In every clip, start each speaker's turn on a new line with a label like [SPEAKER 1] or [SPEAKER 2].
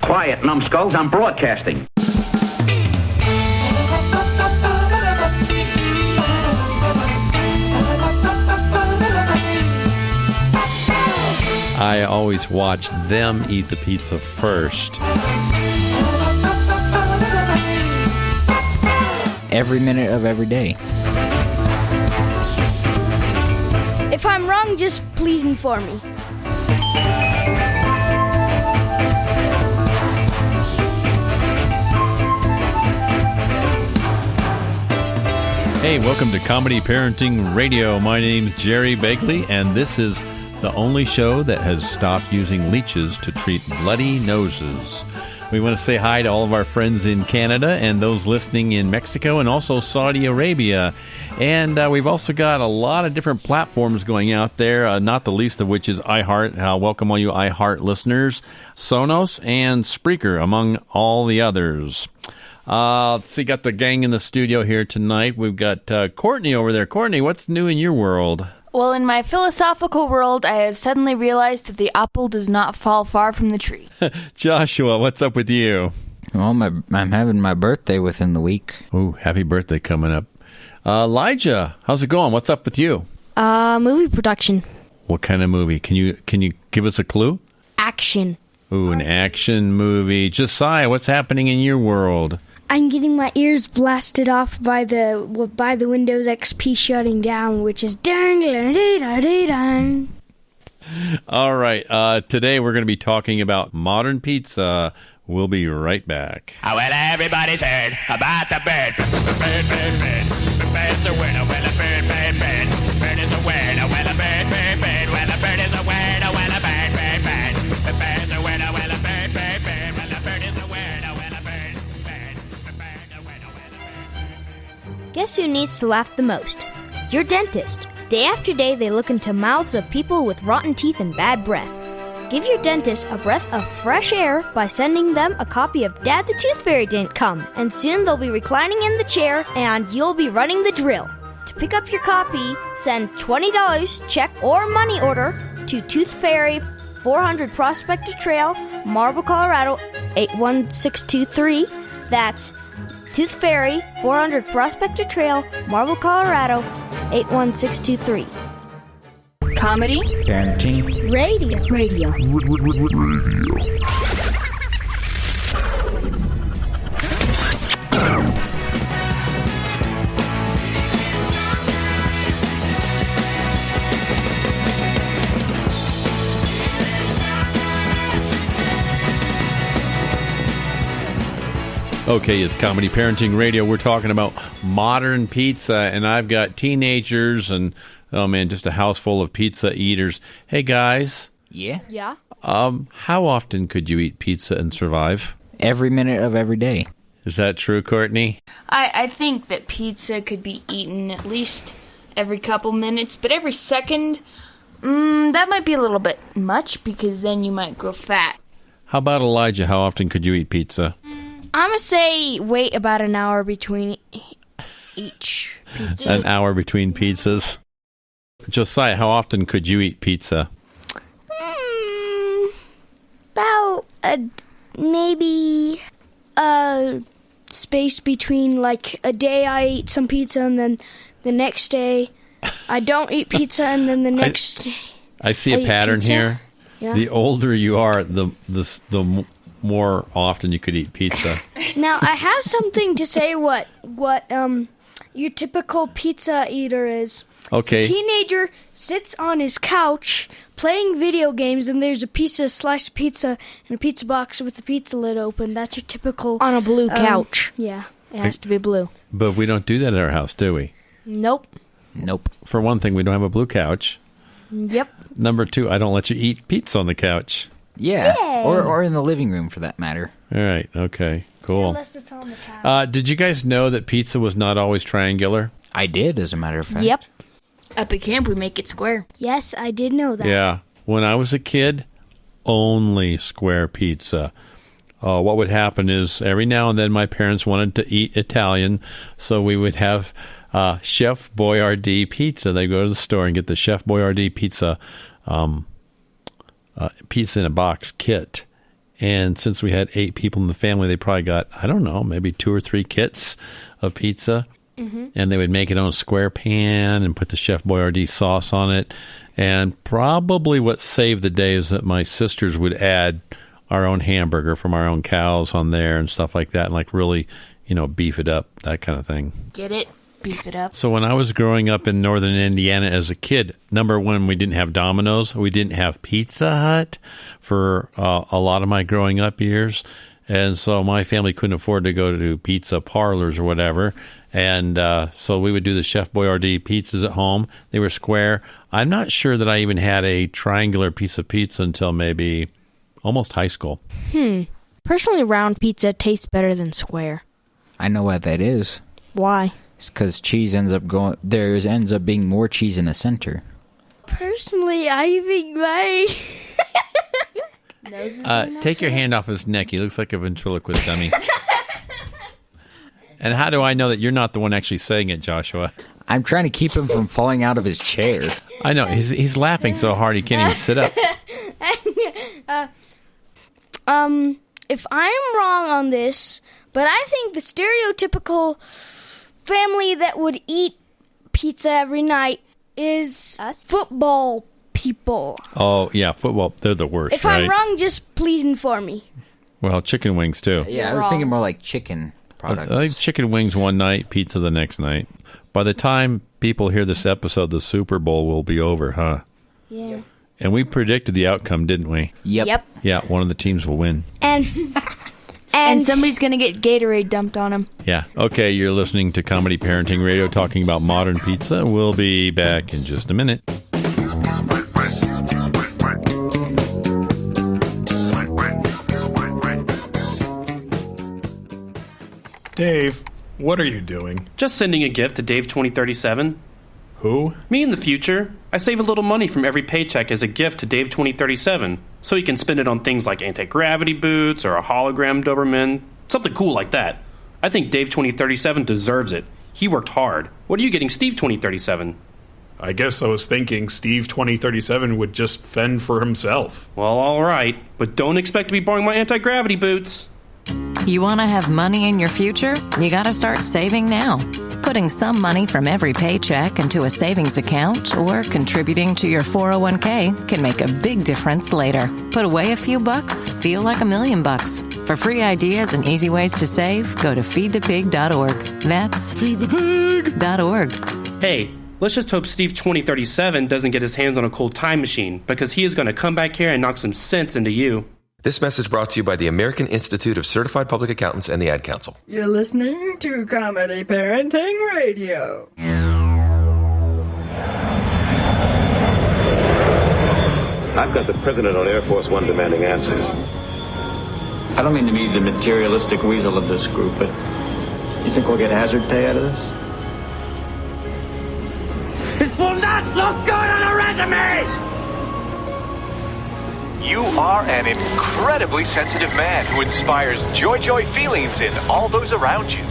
[SPEAKER 1] Quiet, numbskulls, I'm broadcasting.
[SPEAKER 2] I always watch them eat the pizza first.
[SPEAKER 3] Every minute of every day.
[SPEAKER 4] If I'm wrong, just please inform me.
[SPEAKER 2] Hey, welcome to Comedy Parenting Radio. My name's Jerry Begley, and this is the only show that has stopped using leeches to treat bloody noses. We want to say hi to all of our friends in Canada and those listening in Mexico and also Saudi Arabia. And we've also got a lot of different platforms going out there, not the least of which is iHeart. Welcome all you iHeart listeners, Sonos and Spreaker, among all the others. Let's see, got the gang in the studio here tonight. We've got Courtney over there. Courtney, what's new in your world?
[SPEAKER 5] Well, in my philosophical world, I have suddenly realized that the apple does not fall far from the tree.
[SPEAKER 2] Joshua, what's up with you?
[SPEAKER 3] Well, I'm having my birthday within the week.
[SPEAKER 2] Ooh, happy birthday coming up. Elijah, how's it going? What's up with you?
[SPEAKER 4] Movie production.
[SPEAKER 2] What kind of movie? Can you give us a clue?
[SPEAKER 4] Action.
[SPEAKER 2] Ooh, an action movie. Josiah, what's happening in your world?
[SPEAKER 4] I'm getting my ears blasted off by the Windows XP shutting down, which is dang.
[SPEAKER 2] All right. Today we're going to be talking about modern pizza. We'll be right back.
[SPEAKER 6] Well, everybody's heard about the bird. Bird. Bird's a word. Well, a bird. Bird is a word. Well, a bird. Well, a bird is a word. Well, a bird. The bird's a word. Well, a bird. Well, a bird is a word. Well, a bird.
[SPEAKER 7] Guess who needs to laugh the most? Your dentist. Day after day, they look into mouths of people with rotten teeth and bad breath. Give your dentist a breath of fresh air by sending them a copy of Dad the Tooth Fairy Didn't Come, and soon they'll be reclining in the chair and you'll be running the drill. To pick up your copy, send $20 check or money order to Tooth Fairy, 400 Prospector Trail, Marble, Colorado, 81623. That's Tooth Fairy, 400 Prospector Trail, Marble, Colorado, 81623.
[SPEAKER 5] Comedy?
[SPEAKER 3] Parenting.
[SPEAKER 4] Radio.
[SPEAKER 2] Okay, it's Comedy Parenting Radio. We're talking about modern pizza, and I've got teenagers and, oh man, just a house full of pizza eaters. Hey, guys.
[SPEAKER 3] Yeah?
[SPEAKER 5] Yeah.
[SPEAKER 2] How often could you eat pizza and survive?
[SPEAKER 3] Every minute of every day.
[SPEAKER 2] Is that true, Courtney?
[SPEAKER 5] I think that pizza could be eaten at least every couple minutes, but every second, that might be a little bit much because then you might grow fat.
[SPEAKER 2] How about Elijah? How often could you eat pizza?
[SPEAKER 4] I'm going to say wait about an hour between each pizza.
[SPEAKER 2] An hour between pizzas. Josiah, how often could you eat pizza?
[SPEAKER 4] About maybe a space between, like, a day I eat some pizza and then the next day I don't eat pizza and then the next day
[SPEAKER 2] I see a pattern here.
[SPEAKER 4] Yeah.
[SPEAKER 2] The older you are, the more often you could eat pizza.
[SPEAKER 4] Now, I have something to say what your typical pizza eater is.
[SPEAKER 2] Okay.
[SPEAKER 4] A teenager sits on his couch playing video games, and there's a slice of pizza in a pizza box with the pizza lid open. That's your typical...
[SPEAKER 5] On a blue couch.
[SPEAKER 4] Yeah.
[SPEAKER 5] It has to be blue.
[SPEAKER 2] But we don't do that at our house, do we?
[SPEAKER 5] Nope.
[SPEAKER 2] For one thing, we don't have a blue couch.
[SPEAKER 5] Yep.
[SPEAKER 2] Number two, I don't let you eat pizza on the couch.
[SPEAKER 3] Yeah. Or in the living room, for that matter.
[SPEAKER 2] All right. Okay. Cool.
[SPEAKER 4] Unless it's on the couch.
[SPEAKER 2] Did you guys know that pizza was not always triangular?
[SPEAKER 3] I did, as a matter of fact.
[SPEAKER 5] Yep. Up at camp, we make it square.
[SPEAKER 4] Yes, I did know that.
[SPEAKER 2] Yeah. When I was a kid, only square pizza. What would happen is every now and then my parents wanted to eat Italian, so we would have Chef Boyardee pizza. They go to the store and get the Chef Boyardee pizza, pizza in a box kit. And since we had 8 people in the family, they probably got, I don't know, maybe 2 or 3 kits of pizza. And they would make it on a square pan and put the Chef Boyardee sauce on it. And probably what saved the day is that my sisters would add our own hamburger from our own cows on there and stuff like that, and like really, beef it up, that kind of thing.
[SPEAKER 5] Get it? Beef it up.
[SPEAKER 2] So when I was growing up in northern Indiana as a kid, number one, we didn't have Domino's. We didn't have Pizza Hut for a lot of my growing up years. And so my family couldn't afford to go to pizza parlors or whatever. And so we would do the Chef Boyardee pizzas at home. They were square. I'm not sure that I even had a triangular piece of pizza until maybe almost high school.
[SPEAKER 7] Personally, round pizza tastes better than square.
[SPEAKER 3] I know what that is.
[SPEAKER 7] Why?
[SPEAKER 3] It's because cheese ends up being more cheese in the center.
[SPEAKER 4] Personally, I think
[SPEAKER 2] Take your hand off his neck. He looks like a ventriloquist dummy. And how do I know that you're not the one actually saying it, Joshua?
[SPEAKER 3] I'm trying to keep him from falling out of his chair.
[SPEAKER 2] I know. He's laughing so hard he can't even sit up.
[SPEAKER 4] if I'm wrong on this, but I think the stereotypical family that would eat pizza every night is football people.
[SPEAKER 2] Oh, yeah, football. They're the worst,
[SPEAKER 4] If
[SPEAKER 2] right?
[SPEAKER 4] I'm wrong, just please inform me.
[SPEAKER 2] Well, chicken wings, too.
[SPEAKER 3] Yeah, I was thinking more like chicken products.
[SPEAKER 2] I think chicken wings one night, pizza the next night. By the time people hear this episode, the Super Bowl will be over, huh?
[SPEAKER 4] Yeah.
[SPEAKER 2] And we predicted the outcome, didn't we?
[SPEAKER 3] Yep.
[SPEAKER 2] Yeah, one of the teams will win.
[SPEAKER 5] And somebody's going to get Gatorade dumped on them.
[SPEAKER 2] Yeah. Okay, you're listening to Comedy Parenting Radio talking about modern pizza. We'll be back in just a minute.
[SPEAKER 8] Dave, what are you doing?
[SPEAKER 9] Just sending a gift to Dave 2037.
[SPEAKER 8] Who?
[SPEAKER 9] Me in the future. I save a little money from every paycheck as a gift to Dave 2037, so he can spend it on things like anti-gravity boots or a hologram Doberman, something cool like that. I think Dave 2037 deserves it. He worked hard. What are you getting Steve 2037?
[SPEAKER 8] I guess I was thinking Steve 2037 would just fend for himself.
[SPEAKER 9] Well, all right, but don't expect to be borrowing my anti-gravity boots.
[SPEAKER 10] You want to have money in your future? You got to start saving now. Putting some money from every paycheck into a savings account or contributing to your 401k can make a big difference later. Put away a few bucks, feel like $1 million. For free ideas and easy ways to save, go to feedthepig.org. That's feedthepig.org.
[SPEAKER 9] Hey, let's just hope Steve 2037 doesn't get his hands on a cool time machine, because he is going to come back here and knock some sense into you.
[SPEAKER 11] This message brought to you by the American Institute of Certified Public Accountants and the Ad Council.
[SPEAKER 12] You're listening to Comedy Parenting Radio.
[SPEAKER 13] I've got the President on Air Force One demanding answers.
[SPEAKER 14] I don't mean to be the materialistic weasel of this group, but you think we'll get hazard pay out of this?
[SPEAKER 6] This will not look good on a resume!
[SPEAKER 15] You are an incredibly sensitive man who inspires joy feelings in all those around you.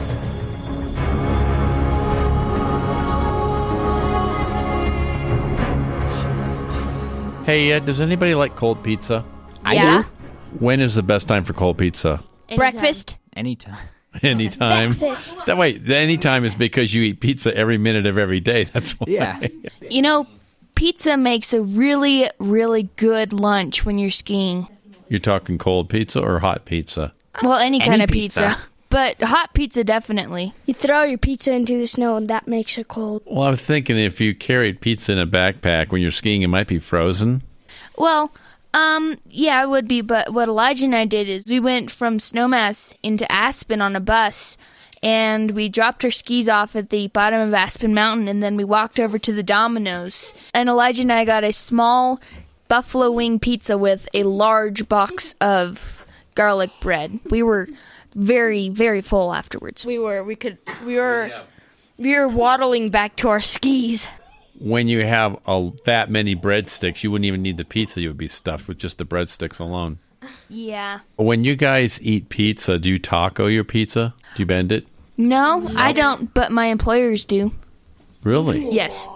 [SPEAKER 2] Hey, does anybody like cold pizza?
[SPEAKER 7] Yeah.
[SPEAKER 3] I do.
[SPEAKER 2] When is the best time for cold pizza?
[SPEAKER 7] Breakfast.
[SPEAKER 3] Anytime.
[SPEAKER 2] Anytime.
[SPEAKER 4] Breakfast.
[SPEAKER 2] That way, the anytime is because you eat pizza every minute of every day. That's why.
[SPEAKER 3] Yeah.
[SPEAKER 5] You know, pizza makes a really, really good lunch when you're skiing.
[SPEAKER 2] You're talking cold pizza or hot pizza?
[SPEAKER 5] Well, any kind of
[SPEAKER 3] pizza.
[SPEAKER 5] pizza. But hot pizza, definitely.
[SPEAKER 4] You throw your pizza into the snow and that makes it cold.
[SPEAKER 2] Well, I'm thinking if you carried pizza in a backpack when you're skiing, it might be frozen.
[SPEAKER 5] Well, yeah, it would be. But what Elijah and I did is we went from Snowmass into Aspen on a bus. And we dropped our skis off at the bottom of Aspen Mountain, and then we walked over to the Domino's. And Elijah and I got a small buffalo wing pizza with a large box of garlic bread. We were very, very full afterwards.
[SPEAKER 7] We were waddling back to our skis.
[SPEAKER 2] When you have that many breadsticks, you wouldn't even need the pizza. You would be stuffed with just the breadsticks alone.
[SPEAKER 5] Yeah.
[SPEAKER 2] When you guys eat pizza, do you taco your pizza? Do you bend it?
[SPEAKER 5] No, I don't, but my employers do.
[SPEAKER 2] Really?
[SPEAKER 5] Yes.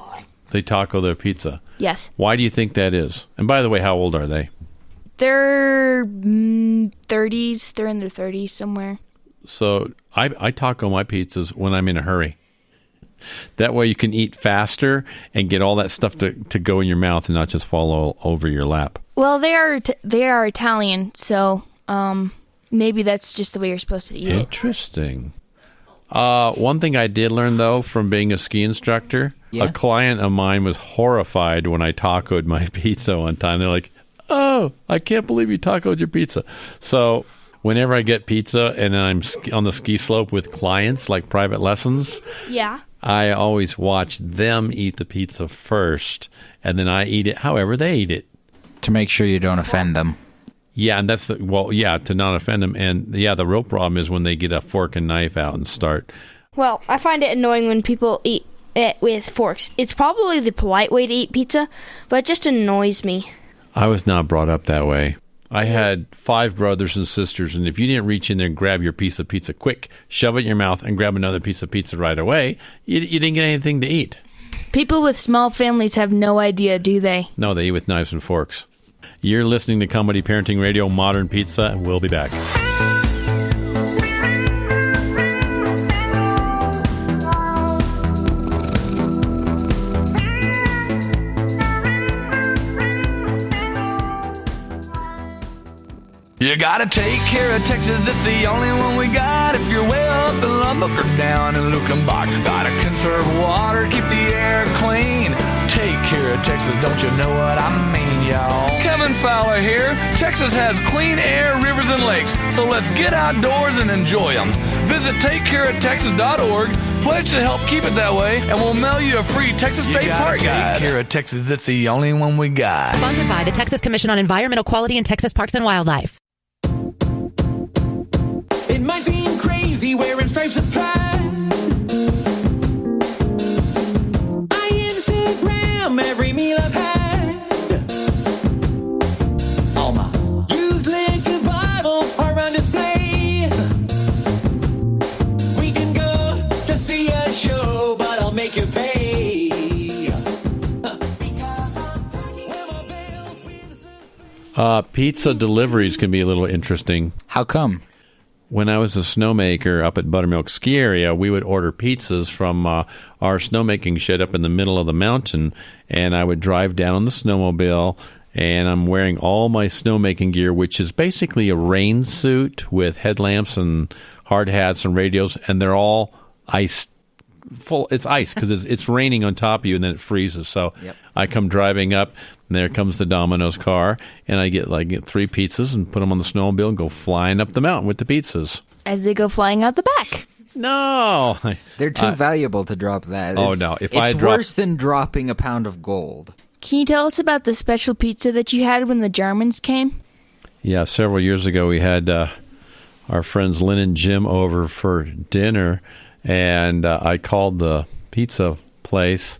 [SPEAKER 2] They taco their pizza?
[SPEAKER 5] Yes.
[SPEAKER 2] Why do you think that is? And by the way, how old are they?
[SPEAKER 5] They're 30s. They're in their 30s somewhere.
[SPEAKER 2] So I taco my pizzas when I'm in a hurry. That way you can eat faster and get all that stuff to go in your mouth and not just fall all over your lap.
[SPEAKER 5] Well, they are Italian, so maybe that's just the way you're supposed to eat it.
[SPEAKER 2] Interesting. One thing I did learn, though, from being a ski instructor, a client of mine was horrified when I tacoed my pizza one time. They're like, "Oh, I can't believe you tacoed your pizza." So whenever I get pizza and I'm on the ski slope with clients, like private lessons, I always watch them eat the pizza first, and then I eat it however they eat it.
[SPEAKER 3] To make sure you don't offend them.
[SPEAKER 2] Yeah, and that's, to not offend them. And, the real problem is when they get a fork and knife out and start.
[SPEAKER 4] Well, I find it annoying when people eat it with forks. It's probably the polite way to eat pizza, but it just annoys me.
[SPEAKER 2] I was not brought up that way. I had 5 brothers and sisters, and if you didn't reach in there and grab your piece of pizza quick, shove it in your mouth, and grab another piece of pizza right away, you didn't get anything to eat.
[SPEAKER 5] People with small families have no idea, do they?
[SPEAKER 2] No, they eat with knives and forks. You're listening to Comedy Parenting Radio, Modern Pizza, and we'll be back.
[SPEAKER 16] You gotta take care of Texas, it's the only one we got. If you're way up in Lubbock or down in Lukenbach, gotta conserve water, keep the air clean. Take care of Texas, don't you know what I mean, y'all? Kevin Fowler here. Texas has clean air, rivers, and lakes, so let's get outdoors and enjoy them. Visit takecareoftexas.org, pledge to help keep it that way, and we'll mail you a free Texas State Park guide. Take care of Texas, it's the only one we got.
[SPEAKER 17] Sponsored by the Texas Commission on Environmental Quality in Texas Parks and Wildlife.
[SPEAKER 18] It might seem crazy wearing stripes of pride. I Instagram every meal I've had. All my used liquor bottles are on display. We can go to see a show, but I'll make you pay.
[SPEAKER 2] Pizza deliveries can be a little interesting.
[SPEAKER 3] How come?
[SPEAKER 2] When I was a snowmaker up at Buttermilk Ski Area, we would order pizzas from our snowmaking shed up in the middle of the mountain, and I would drive down on the snowmobile, and I'm wearing all my snowmaking gear, which is basically a rain suit with headlamps and hard hats and radios, and they're all ice full. It's ice because it's raining on top of you, and then it freezes. So I come driving up, and there comes the Domino's car, and I get 3 pizzas and put them on the snowmobile and go flying up the mountain with the pizzas.
[SPEAKER 5] As they go flying out the back.
[SPEAKER 2] No.
[SPEAKER 3] They're too valuable to drop that.
[SPEAKER 2] No.
[SPEAKER 3] It's worse than dropping a pound of gold.
[SPEAKER 5] Can you tell us about the special pizza that you had when the Germans came?
[SPEAKER 2] Yeah, several years ago we had our friends Lynn and Jim over for dinner, and I called the pizza place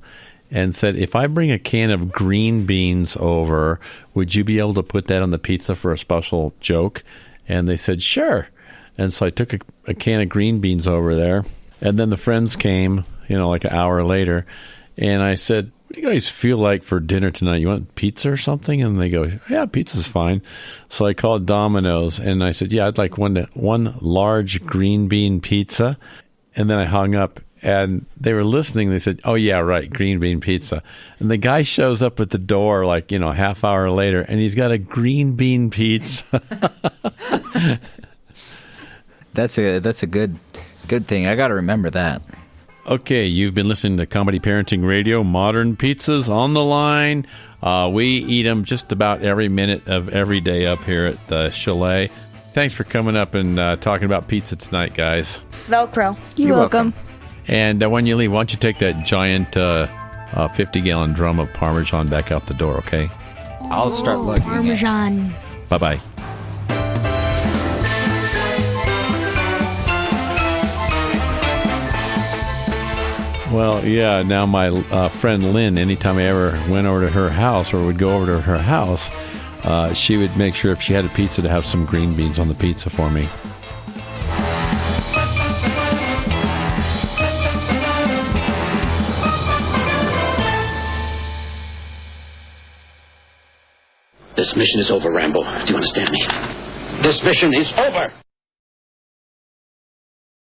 [SPEAKER 2] and said, if I bring a can of green beans over, would you be able to put that on the pizza for a special joke? And they said, sure. And so I took a can of green beans over there, and then the friends came, like an hour later, and I said, what do you guys feel like for dinner tonight? You want pizza or something? And they go, yeah, pizza's fine. So I called Domino's, and I said, yeah, I'd like one large green bean pizza. And then I hung up, and they were listening. They said, oh, yeah, right, green bean pizza. And the guy shows up at the door a half hour later, and he's got a green bean pizza.
[SPEAKER 3] That's a good thing. I got to remember that.
[SPEAKER 2] Okay, you've been listening to Comedy Parenting Radio, Modern Pizzas on the line. We eat them just about every minute of every day up here at the chalet. Thanks for coming up and talking about pizza tonight, guys.
[SPEAKER 5] Velcro. You're welcome.
[SPEAKER 2] And when you leave, why don't you take that giant 50-gallon drum of Parmesan back out the door, okay?
[SPEAKER 3] I'll start lugging
[SPEAKER 4] Parmesan.
[SPEAKER 2] Bye-bye. Well, yeah, now my friend Lynn, anytime I ever went over to her house or would go over to her house, she would make sure if she had a pizza to have some green beans on the pizza for me.
[SPEAKER 19] The
[SPEAKER 1] This mission is over, Rambo. Do you understand me? This mission is over.